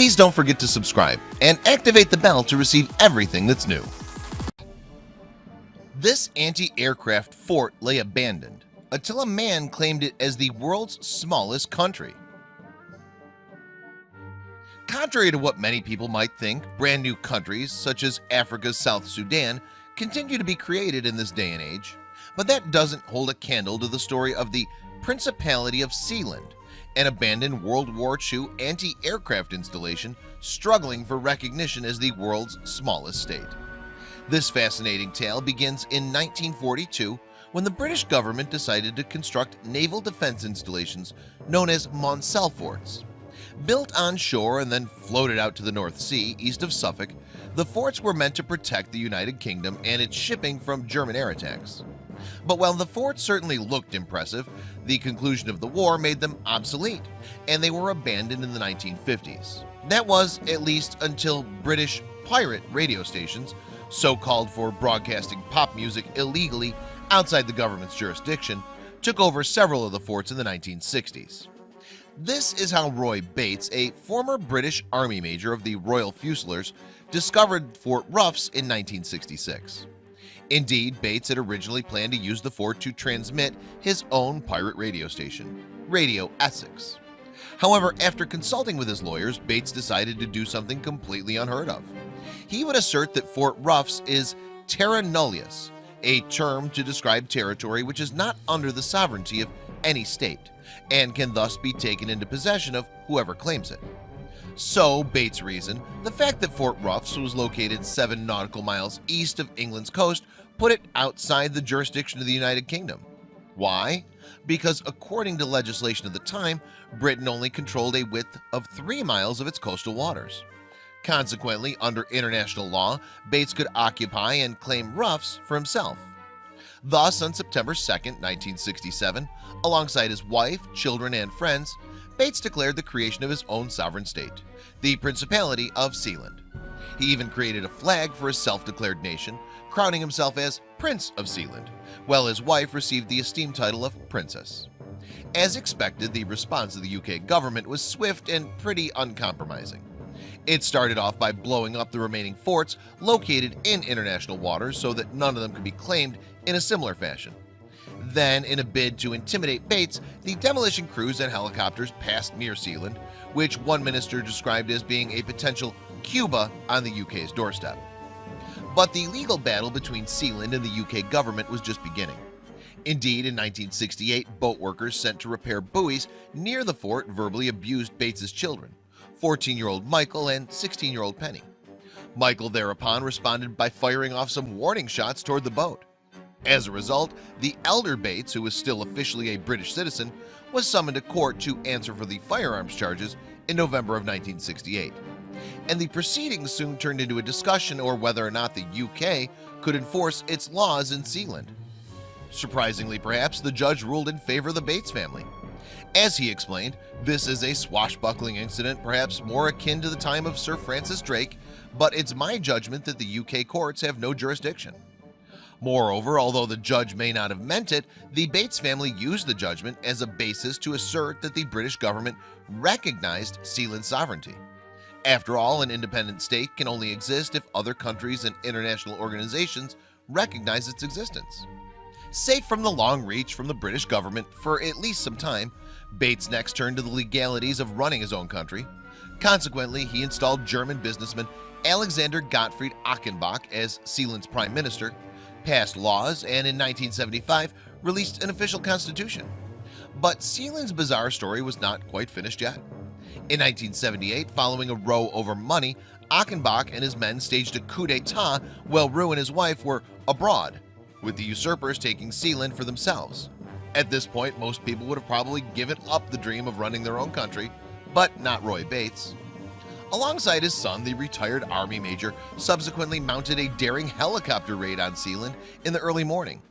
Please don't forget to subscribe and activate the bell to receive everything that's new. This anti-aircraft fort lay abandoned until a man claimed it as the world's smallest country. Contrary to what many people might think, brand new countries such as Africa's South Sudan continue to be created in this day and age, but that doesn't hold a candle to the story of the Principality of Sealand, an abandoned World War II anti-aircraft installation struggling for recognition as the world's smallest state. This fascinating tale begins in 1942 when the British government decided to construct naval defense installations known as Monsell forts. Built on shore and then floated out to the North Sea east of Suffolk, the forts were meant to protect the United Kingdom and its shipping from German air attacks. But while the forts certainly looked impressive, the conclusion of the war made them obsolete, and they were abandoned in the 1950s. That was at least until British pirate radio stations, so called for broadcasting pop music illegally outside the government's jurisdiction, took over several of the forts in the 1960s. This is how Roy Bates, a former British Army major of the Royal Fusiliers, discovered Fort Ruffs in 1966. Indeed, Bates had originally planned to use the fort to transmit his own pirate radio station, Radio Essex. However, after consulting with his lawyers, Bates decided to do something completely unheard of. He would assert that Fort Ruffs is terra nullius, a term to describe territory which is not under the sovereignty of any state and can thus be taken into possession of whoever claims it. So, Bates reasoned, the fact that Fort Ruffs was located 7 nautical miles east of England's coast put it outside the jurisdiction of the United Kingdom. Why? Because according to legislation of the time, Britain only controlled a width of 3 miles of its coastal waters. Consequently, under international law, Bates could occupy and claim Ruffs for himself. Thus, on September 2, 1967, alongside his wife, children, and friends, Bates declared the creation of his own sovereign state, the Principality of Sealand. He even created a flag for his self-declared nation, crowning himself as Prince of Sealand, while his wife received the esteemed title of Princess. As expected, the response of the UK government was swift and pretty uncompromising. It started off by blowing up the remaining forts located in international waters so that none of them could be claimed in a similar fashion. Then, in a bid to intimidate Bates, the demolition crews and helicopters passed near Sealand, which one minister described as being a potential Cuba on the UK's doorstep. But the legal battle between Sealand and the UK government was just beginning. Indeed, in 1968, boat workers sent to repair buoys near the fort verbally abused Bates's children, 14-year-old Michael and 16-year-old Penny. Michael thereupon responded by firing off some warning shots toward the boat. As a result, the elder Bates, who was still officially a British citizen, was summoned to court to answer for the firearms charges in November of 1968. And the proceedings soon turned into a discussion over whether or not the UK could enforce its laws in Sealand. Surprisingly, perhaps, the judge ruled in favor of the Bates family. As he explained, this is a swashbuckling incident perhaps more akin to the time of Sir Francis Drake, but it's my judgment that the UK courts have no jurisdiction. Moreover, although the judge may not have meant it, the Bates family used the judgment as a basis to assert that the British government recognized Sealand's sovereignty. After all, an independent state can only exist if other countries and international organizations recognize its existence. Safe from the long reach from the British government for at least some time, Bates next turned to the legalities of running his own country. Consequently, he installed German businessman Alexander Gottfried Achenbach as Sealand's prime minister, passed laws, and in 1975 released an official constitution. But Sealand's bizarre story was not quite finished yet. In 1978, following a row over money, Achenbach and his men staged a coup d'etat while Roux and his wife were abroad, with the usurpers taking Sealand for themselves. At this point, most people would have probably given up the dream of running their own country, but not Roy Bates. Alongside his son, the retired Army major subsequently mounted a daring helicopter raid on Sealand in the early morning.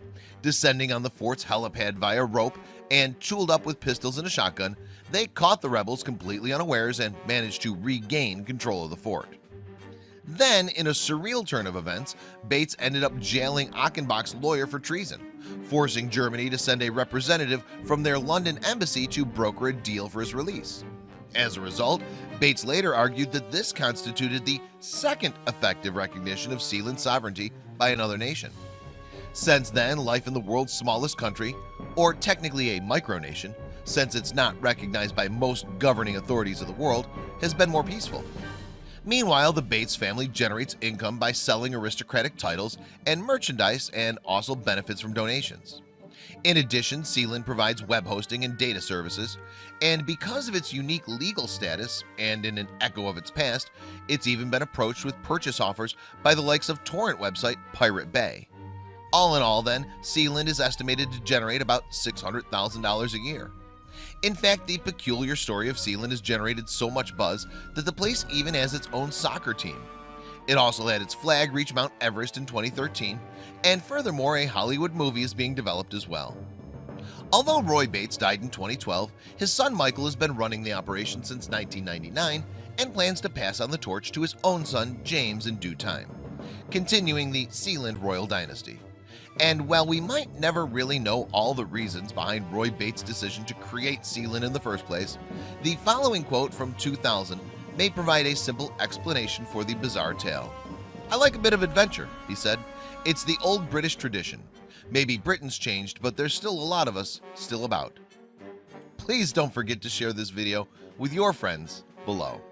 Descending on the fort's helipad via rope and tooled up with pistols and a shotgun, they caught the rebels completely unawares and managed to regain control of the fort. Then, in a surreal turn of events, Bates ended up jailing Achenbach's lawyer for treason, forcing Germany to send a representative from their London embassy to broker a deal for his release. As a result, Bates later argued that this constituted the second effective recognition of Sealand sovereignty by another nation. Since then, life in the world's smallest country, or technically a micronation, since it's not recognized by most governing authorities of the world, has been more peaceful. Meanwhile, the Bates family generates income by selling aristocratic titles and merchandise and also benefits from donations. In addition, Sealand provides web hosting and data services, and because of its unique legal status and in an echo of its past, it's even been approached with purchase offers by the likes of torrent website Pirate Bay. All in all, then, Sealand is estimated to generate about $600,000 a year. In fact, the peculiar story of Sealand has generated so much buzz that the place even has its own soccer team. It also had its flag reach Mount Everest in 2013, and furthermore, a Hollywood movie is being developed as well. Although Roy Bates died in 2012, his son Michael has been running the operation since 1999 and plans to pass on the torch to his own son James in due time, continuing the Sealand royal dynasty. And while we might never really know all the reasons behind Roy Bates' decision to create Sealand in the first place, the following quote from 2000 may provide a simple explanation for the bizarre tale. "I like a bit of adventure," he said. "It's the old British tradition. Maybe Britain's changed, but there's still a lot of us still about." Please don't forget to share this video with your friends below.